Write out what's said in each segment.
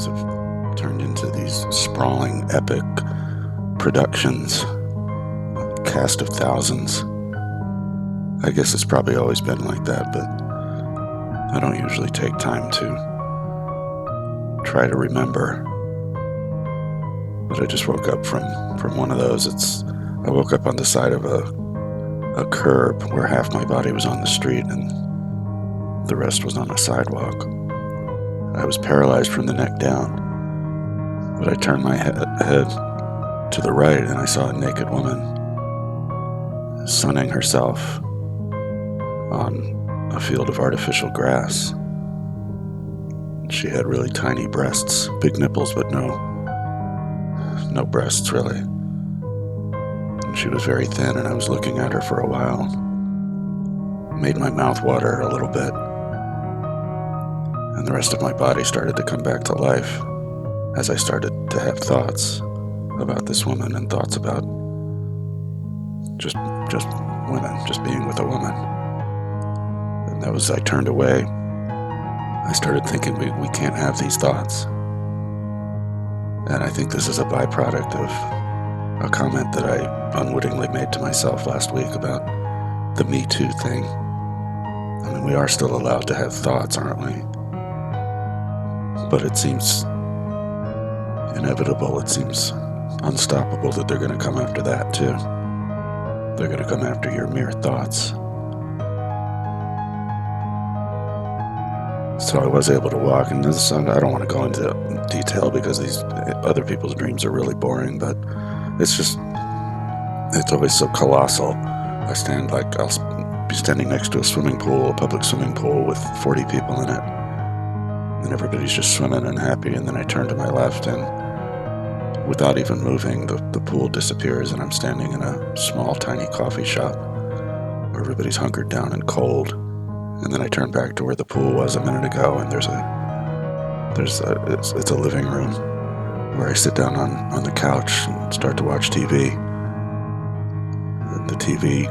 dreams have turned into these sprawling, epic productions, a cast of thousands. I guess it's probably always been like that, but I don't usually take time to try to remember. But I just woke up from one of those. I woke up on the side of a curb where half my body was on the street and the rest was on a sidewalk. I was paralyzed from the neck down, but I turned my head to the right and I saw a naked woman sunning herself on a field of artificial grass. She had really tiny breasts, big nipples, but no breasts really. And she was very thin, and I was looking at her for a while. Made my mouth water a little bit. And the rest of my body started to come back to life as I started to have thoughts about this woman and thoughts about just women, just being with a woman. And that was, I turned away. I started thinking we can't have these thoughts. And I think this is a byproduct of a comment that I unwittingly made to myself last week about the Me Too thing. I mean, we are still allowed to have thoughts, aren't we? But it seems inevitable, it seems unstoppable that they're going to come after that too. They're going to come after your mere thoughts. So I was able to walk, and this, I don't want to go into detail because these other people's dreams are really boring, but it's always so colossal. I'll be standing next to a swimming pool, a public swimming pool with 40 people in it, and everybody's just swimming and happy, and then I turn to my left, and without even moving, the pool disappears, and I'm standing in a small, tiny coffee shop where everybody's hunkered down and cold. And then I turn back to where the pool was a minute ago, and it's a living room where I sit down on the couch and start to watch TV. And the TV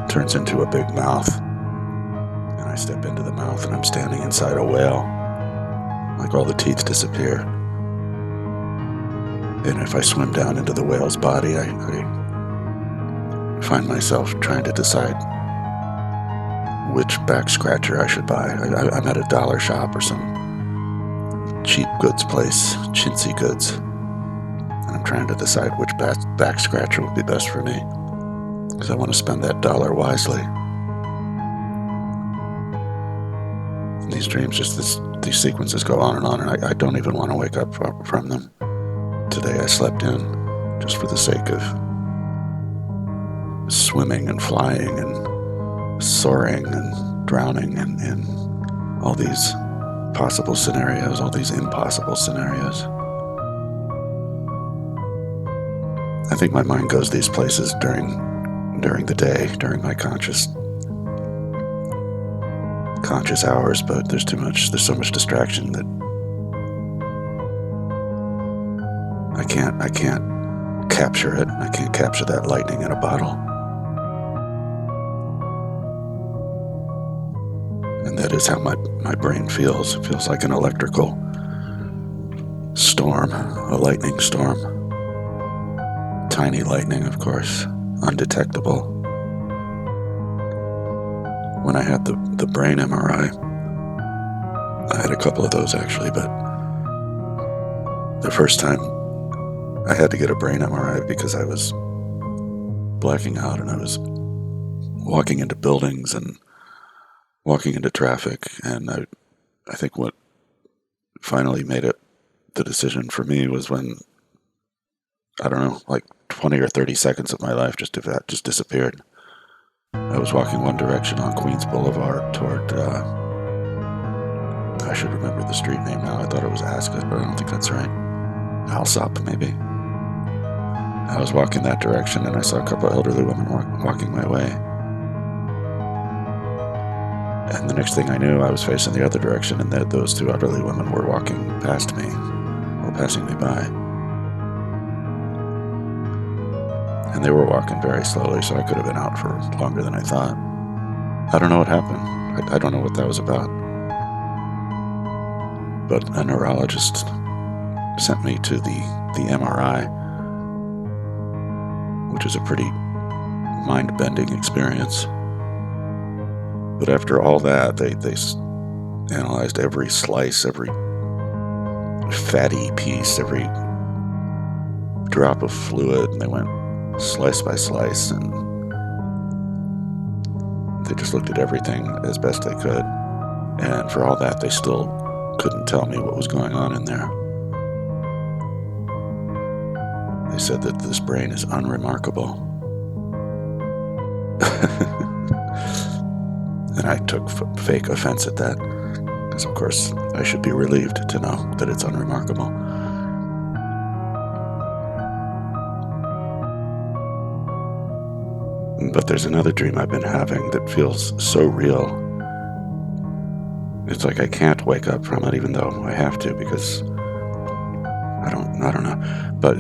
turns into a big mouth, and I step into the mouth, and I'm standing inside a whale. Like all the teeth disappear. And if I swim down into the whale's body, I find myself trying to decide which back scratcher I should buy. I'm at a dollar shop or some cheap goods place, chintzy goods, and I'm trying to decide which back scratcher would be best for me, because I want to spend that dollar wisely. And these dreams, these sequences go on, and I don't even want to wake up from them. Today I slept in just for the sake of swimming and flying and soaring and drowning in all these possible scenarios, all these impossible scenarios. I think my mind goes these places during the day, during my conscious hours, but there's so much distraction that I can't capture it. I can't capture that lightning in a bottle. And that is how my brain feels. It feels like an electrical storm, a lightning storm. Tiny lightning, of course, undetectable. When I had the brain MRI, I had a couple of those actually, but the first time I had to get a brain MRI because I was blacking out and I was walking into buildings and walking into traffic, and I think what finally made it the decision for me was when, I don't know, like 20 or 30 seconds of my life just disappeared. I was walking one direction on Queens Boulevard toward, I should remember the street name now. I thought it was Ascot, but I don't think that's right. Alsop, maybe. I was walking that direction, and I saw a couple of elderly women walking my way. And the next thing I knew, I was facing the other direction, and those two elderly women were walking past me, or passing me by. And they were walking very slowly, so I could have been out for longer than I thought. I don't know what happened. I don't know what that was about. But a neurologist sent me to the MRI, which is a pretty mind-bending experience. But after all that, they analyzed every slice, every fatty piece, every drop of fluid, and they went slice by slice, and they just looked at everything as best they could. And for all that, they still couldn't tell me what was going on in there. They said that this brain is unremarkable. And I took fake offense at that, because of course I should be relieved to know that it's unremarkable. But there's another dream I've been having that feels so real. It's like I can't wake up from it, even though I have to, because I don't know. But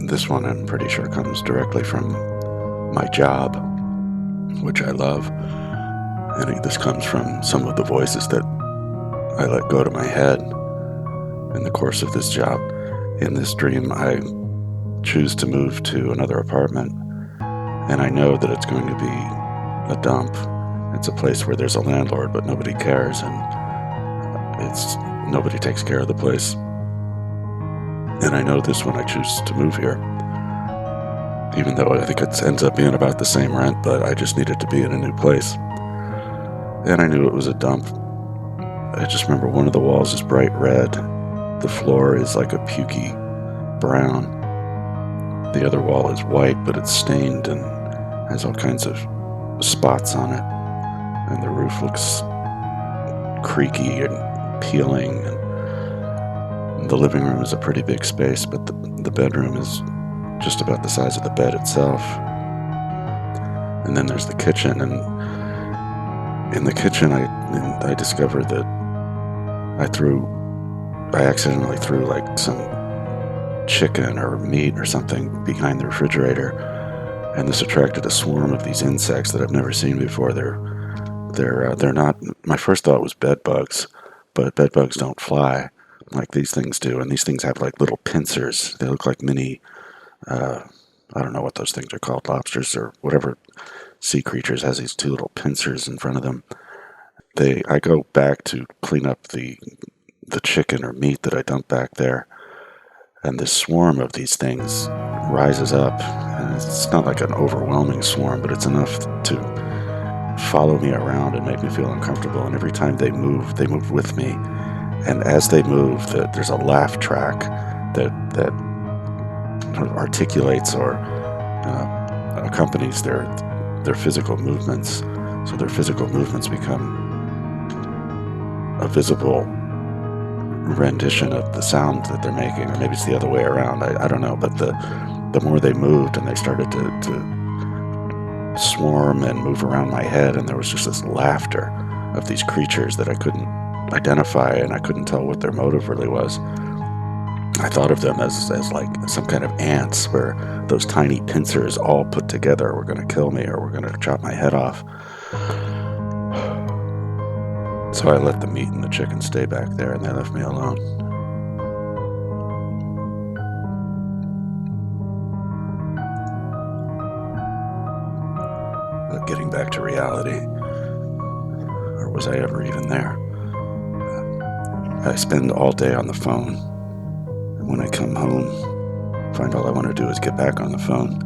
this one I'm pretty sure comes directly from my job, which I love. And this comes from some of the voices that I let go to my head in the course of this job. In this dream, I choose to move to another apartment, and I know that it's going to be a dump. It's a place where there's a landlord, but nobody cares, and nobody takes care of the place. And I know this when I choose to move here, even though I think it ends up being about the same rent, but I just needed to be in a new place. And I knew it was a dump. I just remember one of the walls is bright red. The floor is like a pukey brown. The other wall is white, but it's stained and has all kinds of spots on it. And the roof looks creaky and peeling. And the living room is a pretty big space, but the bedroom is just about the size of the bed itself. And then there's the kitchen, and in the kitchen I discovered that I accidentally threw like some chicken or meat or something behind the refrigerator, and this attracted a swarm of these insects that I've never seen before. They're not. My first thought was bed bugs, but bed bugs don't fly like these things do, and these things have like little pincers. They look like mini. I don't know what those things are called, lobsters or whatever sea creatures has these two little pincers in front of them. I go back to clean up the chicken or meat that I dumped back there, and this swarm of these things rises up, and it's not like an overwhelming swarm, but it's enough to follow me around and make me feel uncomfortable. And every time they move with me, and as they move, there's a laugh track that articulates or accompanies their physical movements. So their physical movements become a visible rendition of the sound that they're making, or maybe it's the other way around. I don't know, but the more they moved and they started to swarm and move around my head, and there was just this laughter of these creatures that I couldn't identify, and I couldn't tell what their motive really was. I thought of them as like some kind of ants, where those tiny pincers all put together were going to kill me or were going to chop my head off. So I let the meat and the chicken stay back there, and they left me alone. But getting back to reality, or was I ever even there? I spend all day on the phone, and when I come home, I find all I want to do is get back on the phone.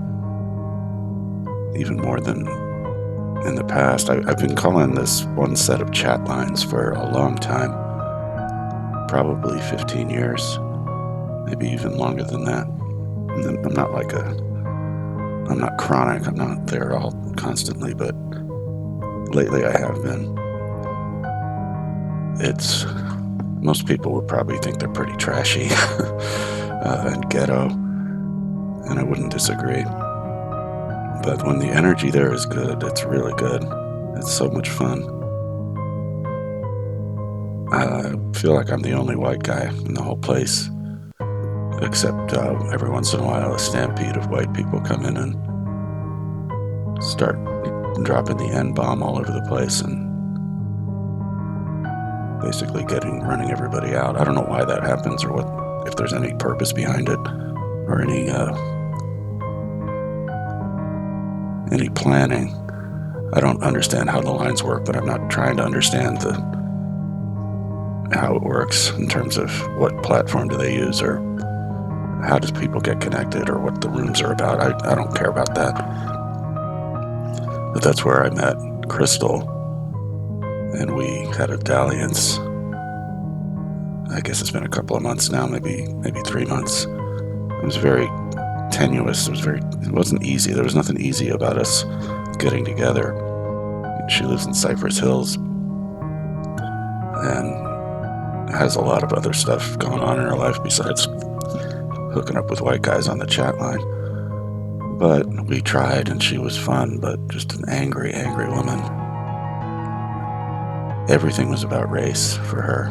Even more than in the past. I've been calling this one set of chat lines for a long time, probably 15 years, maybe even longer than that. And I'm not chronic, I'm not there all constantly, but lately I have been. Most people would probably think they're pretty trashy and ghetto, and I wouldn't disagree. But when the energy there is good, it's really good. It's so much fun. I feel like I'm the only white guy in the whole place, except every once in a while a stampede of white people come in and start dropping the N-bomb all over the place, and basically running everybody out. I don't know why that happens or if there's any purpose behind it or any planning. I don't understand how the lines work, but I'm not trying to understand how it works in terms of what platform do they use or how does people get connected or what the rooms are about. I don't care about that. But that's where I met Crystal, and we had a dalliance. I guess it's been a couple of months now, maybe 3 months. It was very tenuous. It wasn't easy. There was nothing easy about us getting together. She lives in Cypress Hills and has a lot of other stuff going on in her life besides hooking up with white guys on the chat line. But we tried, and she was fun, but just an angry, angry woman. Everything was about race for her.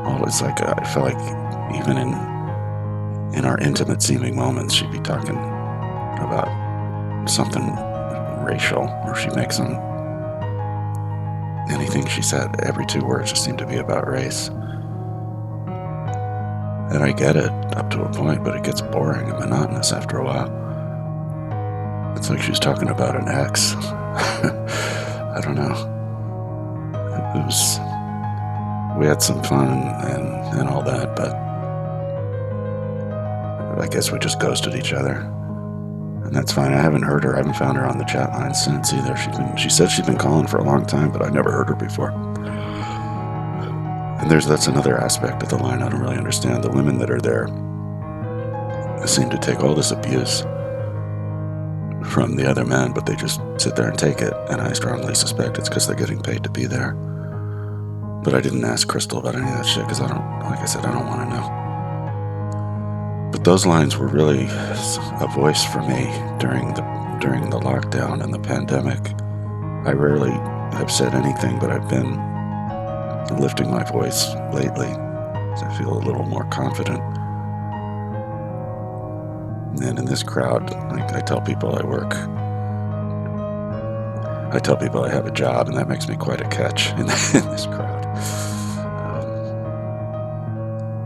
Always I felt like even in our intimate seeming moments, she'd be talking about something racial, or she'd make anything she said, every 2 words just seemed to be about race. And I get it up to a point, but it gets boring and monotonous after a while. It's like she was talking about an ex. I don't know. We had some fun and all that, but I guess we just ghosted each other. And that's fine. I haven't heard her. I haven't found her on the chat line since either. She said she'd been calling for a long time, but I never heard her before. And that's another aspect of the line I don't really understand. The women that are there seem to take all this abuse from the other men, but they just sit there and take it. And I strongly suspect it's because they're getting paid to be there. But I didn't ask Crystal about any of that shit because I don't want to know. But those lines were really a voice for me during the lockdown and the pandemic. I rarely have said anything, but I've been lifting my voice lately, so I feel a little more confident. And in this crowd, I tell people I work. I tell people I have a job, and that makes me quite a catch in this crowd.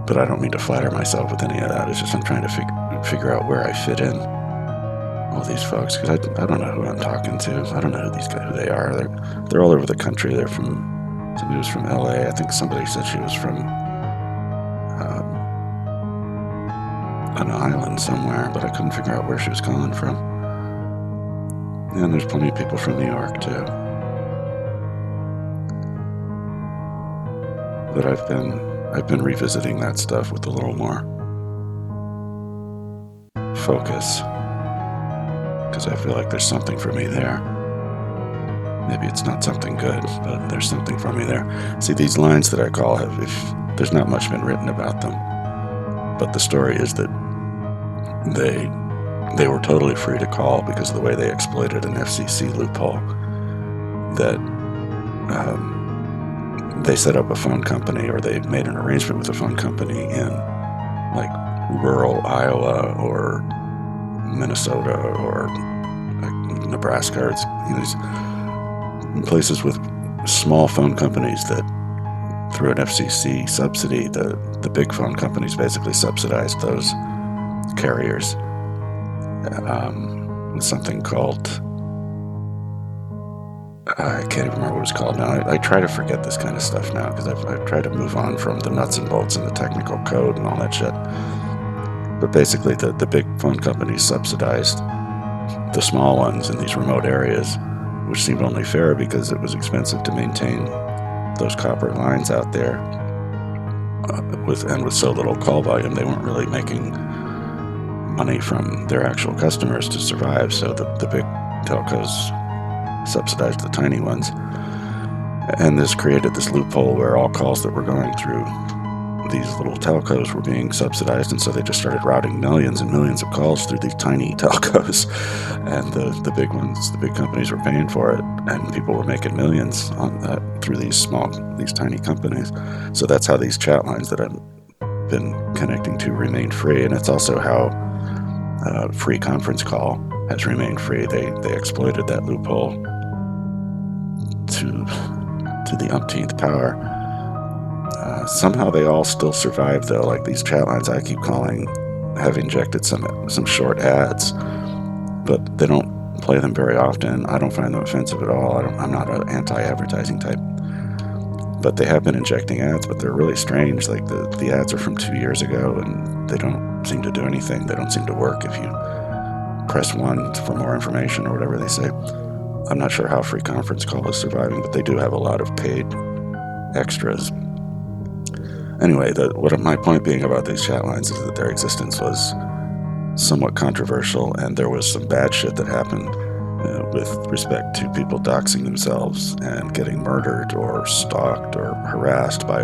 But I don't mean to flatter myself with any of that. It's just I'm trying to figure out where I fit in all these folks, because I don't know who I'm talking to. I don't know who they are. They're all over the country. Somebody was from LA. I think somebody said she was from an island somewhere, but I couldn't figure out where she was calling from. And there's plenty of people from New York too. But I've been revisiting that stuff with a little more focus, because I feel like there's something for me there. Maybe it's not something good, but there's something for me there. See, these lines that I call there's not much been written about them, but the story is that they were totally free to call because of the way they exploited an FCC loophole. That they set up a phone company, or they made an arrangement with a phone company in like rural Iowa or Minnesota or like Nebraska. It's these places with small phone companies that, through an FCC subsidy, the big phone companies basically subsidized those carriers. Something called, I can't even remember what it's called now. I try to forget this kind of stuff now because I've tried to move on from the nuts and bolts and the technical code and all that shit. But basically the big phone companies subsidized the small ones in these remote areas, which seemed only fair because it was expensive to maintain those copper lines out there. With so little call volume, they weren't really making money from their actual customers to survive. So the big telcos subsidized the tiny ones. And this created this loophole where all calls that were going through these little telcos were being subsidized, and so they just started routing millions and millions of calls through these tiny telcos, and the big ones, the big companies were paying for it, and people were making millions on that through these tiny companies. So that's how these chat lines that I've been connecting to remained free, and it's also how free conference call has remained free. They exploited that loophole to the umpteenth power. Somehow they all still survive, though. Like these chat lines I keep calling have injected some short ads, but they don't play them very often. I don't find them offensive at all. I'm not an anti-advertising type. But they have been injecting ads, but they're really strange. Like the ads are from 2 years ago, and they don't seem to do anything. They don't seem to work if you press 1 for more information or whatever they say. I'm not sure how Free Conference Call is surviving, but they do have a lot of paid extras. Anyway, my point being about these chat lines is that their existence was somewhat controversial, and there was some bad shit that happened with respect to people doxing themselves and getting murdered or stalked or harassed by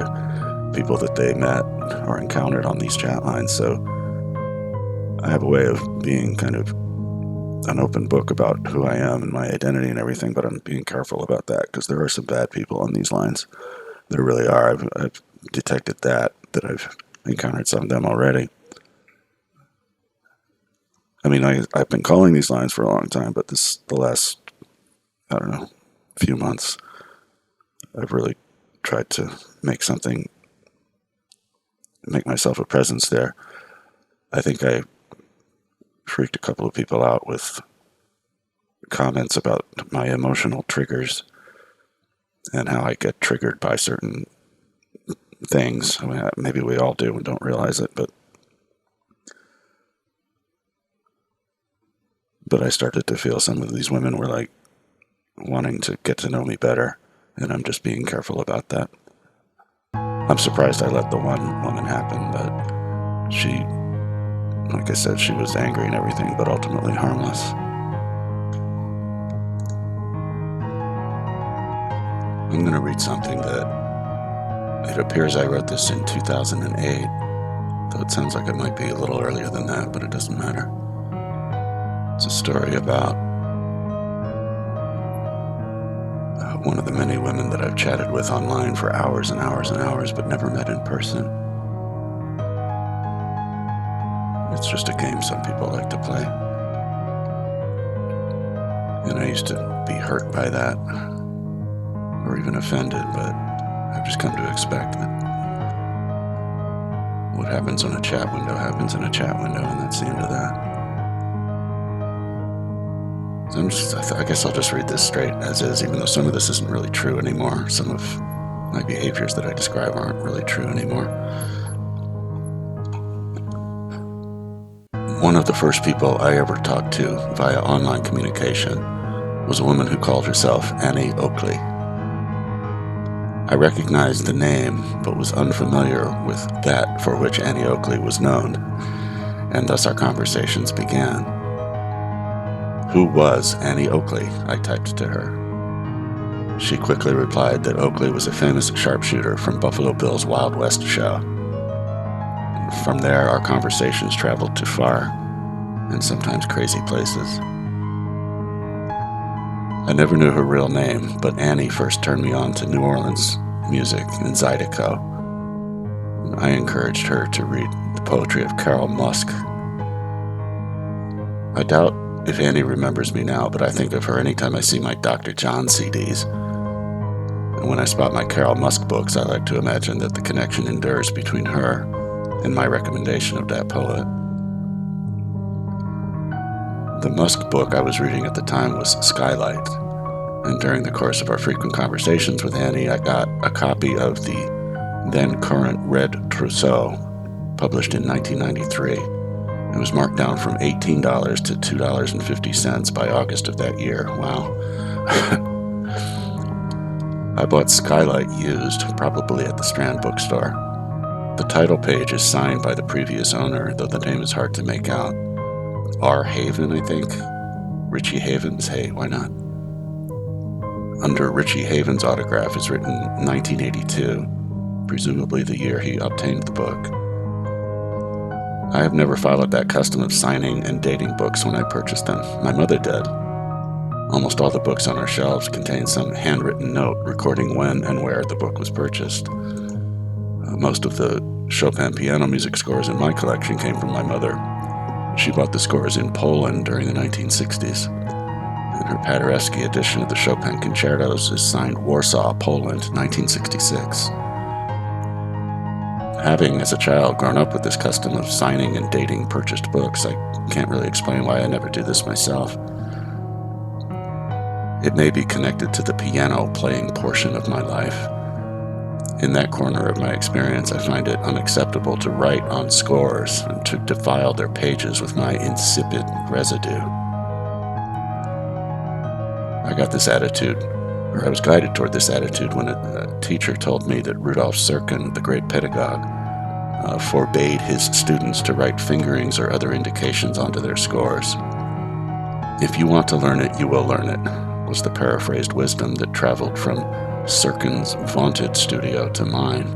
people that they met or encountered on these chat lines. So I have a way of being kind of an open book about who I am and my identity and everything, but I'm being careful about that because there are some bad people on these lines. There really are. I've detected that I've encountered some of them already. I mean, I've been calling these lines for a long time, but the last, I don't know, few months, I've really tried to make myself a presence there. I think I freaked a couple of people out with comments about my emotional triggers and how I get triggered by certain things. I mean, maybe we all do and don't realize it, but I started to feel some of these women were like wanting to get to know me better, and I'm just being careful about that. I'm surprised I let the one woman happen, but she, like I said, she was angry and everything, but ultimately harmless. I'm going to read something that it appears I wrote this in 2008, though it sounds like it might be a little earlier than that, but it doesn't matter. It's a story about one of the many women that I've chatted with online for hours and hours and hours, but never met in person. It's just a game some people like to play. And I used to be hurt by that, or even offended, but I've just come to expect that what happens in a chat window happens in a chat window, and that's the end of that. I guess I'll just read this straight as is, even though some of this isn't really true anymore. Some of my behaviors that I describe aren't really true anymore. One of the first people I ever talked to via online communication was a woman who called herself Annie Oakley. I recognized the name, but was unfamiliar with that for which Annie Oakley was known, and thus our conversations began. "Who was Annie Oakley?" I typed to her. She quickly replied that Oakley was a famous sharpshooter from Buffalo Bill's Wild West show. From there, our conversations traveled to far and sometimes crazy places. I never knew her real name, but Annie first turned me on to New Orleans music and Zydeco. I encouraged her to read the poetry of Carol Musk. I doubt if Annie remembers me now, but I think of her anytime I see my Dr. John CDs. And when I spot my Carol Musk books, I like to imagine that the connection endures between her and my recommendation of that poet. The Musk book I was reading at the time was Skylight, and during the course of our frequent conversations with Annie, I got a copy of the then-current Red Trousseau, published in 1993. It was marked down from $18 to $2.50 by August of that year. Wow. I bought Skylight used, probably at the Strand bookstore. The title page is signed by the previous owner, though the name is hard to make out. R. Haven, I think. Richie Havens. Hey, why not? Under Richie Havens' autograph is written 1982, presumably the year he obtained the book. I have never followed that custom of signing and dating books when I purchased them. My mother did. Almost all the books on our shelves contain some handwritten note recording when and where the book was purchased. Most of the Chopin piano music scores in my collection came from my mother. She bought the scores in Poland during the 1960s. And her Paderewski edition of the Chopin concertos is signed Warsaw, Poland, 1966. Having, as a child, grown up with this custom of signing and dating purchased books, I can't really explain why I never do this myself. It may be connected to the piano playing portion of my life. In that corner of my experience, I find it unacceptable to write on scores and to defile their pages with my insipid residue. I got this attitude, or I was guided toward this attitude when a teacher told me that Rudolf Serkin, the great pedagogue, forbade his students to write fingerings or other indications onto their scores. "If you want to learn it, you will learn it," was the paraphrased wisdom that traveled from Serkin's vaunted studio to mine.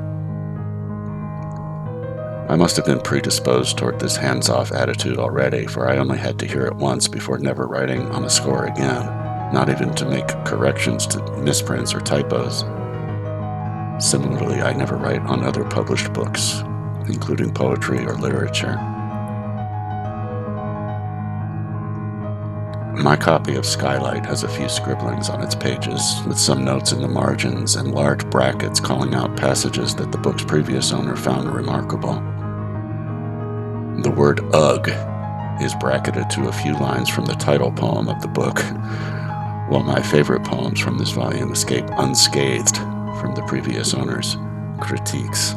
I must have been predisposed toward this hands-off attitude already, for I only had to hear it once before never writing on a score again, not even to make corrections to misprints or typos. Similarly, I never write on other published books, including poetry or literature. My copy of Skylight has a few scribblings on its pages, with some notes in the margins and large brackets calling out passages that the book's previous owner found remarkable. The word "ugh" is bracketed to a few lines from the title poem of the book, while my favorite poems from this volume escape unscathed from the previous owner's critiques.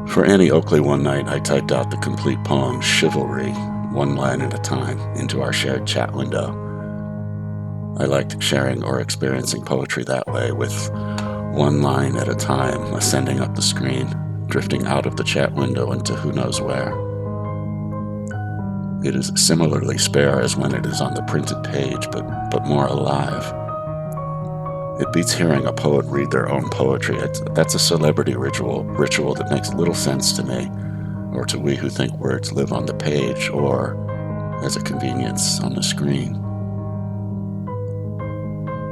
For Annie Oakley one night, I typed out the complete poem "Chivalry," one line at a time, into our shared chat window. I liked sharing or experiencing poetry that way, with one line at a time ascending up the screen, drifting out of the chat window into who knows where. It is similarly spare as when it is on the printed page, but more alive. It beats hearing a poet read their own poetry. That's a celebrity ritual that makes little sense to me, or to we who think words live on the page, or, as a convenience, on the screen.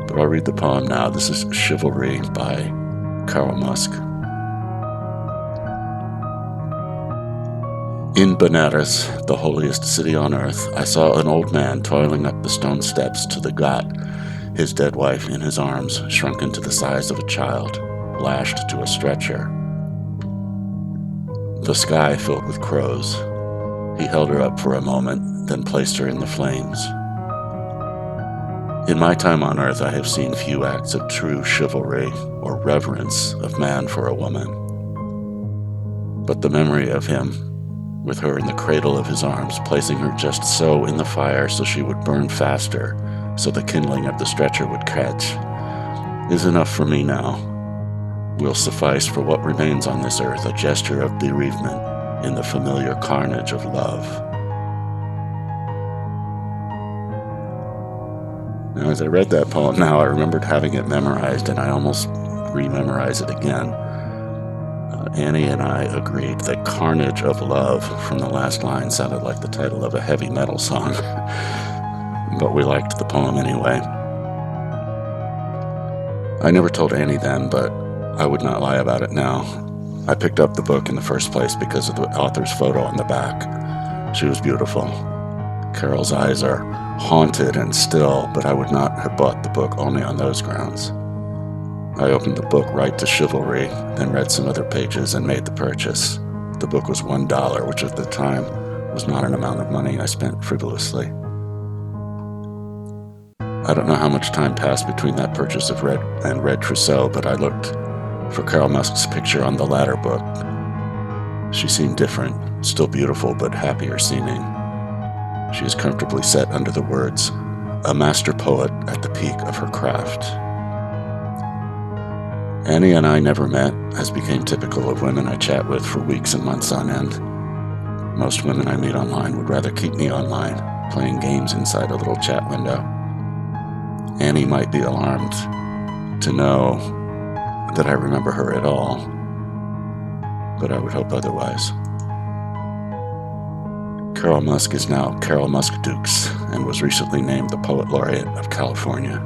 But I'll read the poem now. This is Chivalry by Karl Musk. In Benares, the holiest city on earth, I saw an old man toiling up the stone steps to the ghat, his dead wife in his arms, shrunken to the size of a child, lashed to a stretcher. The sky filled with crows. He held her up for a moment, then placed her in the flames. In my time on earth, I have seen few acts of true chivalry or reverence of man for a woman. But the memory of him, with her in the cradle of his arms, placing her just so in the fire so she would burn faster, so the kindling of the stretcher would catch, is enough for me now. Will suffice for what remains on this earth, a gesture of bereavement in the familiar carnage of love. Now, as I read that poem now, I remembered having it memorized, and I almost rememorize it again. Annie and I agreed that Carnage of Love from the last line sounded like the title of a heavy metal song, but we liked the poem anyway. I never told Annie then, but I would not lie about it now. I picked up the book in the first place because of the author's photo on the back. She was beautiful. Carol's eyes are haunted and still, but I would not have bought the book only on those grounds. I opened the book right to Chivalry, then read some other pages and made the purchase. The book was $1, which at the time was not an amount of money I spent frivolously. I don't know how much time passed between that purchase of Red Trousseau, but I looked for Karl Musk's picture on the latter book. She seemed different, still beautiful, but happier seeming. She is comfortably set under the words, "A master poet at the peak of her craft." Annie and I never met, as became typical of women I chat with for weeks and months on end. Most women I meet online would rather keep me online, playing games inside a little chat window. Annie might be alarmed to know that I remember her at all, but I would hope otherwise. Karl Musk is now Carol Musk Dukes and was recently named the Poet Laureate of California.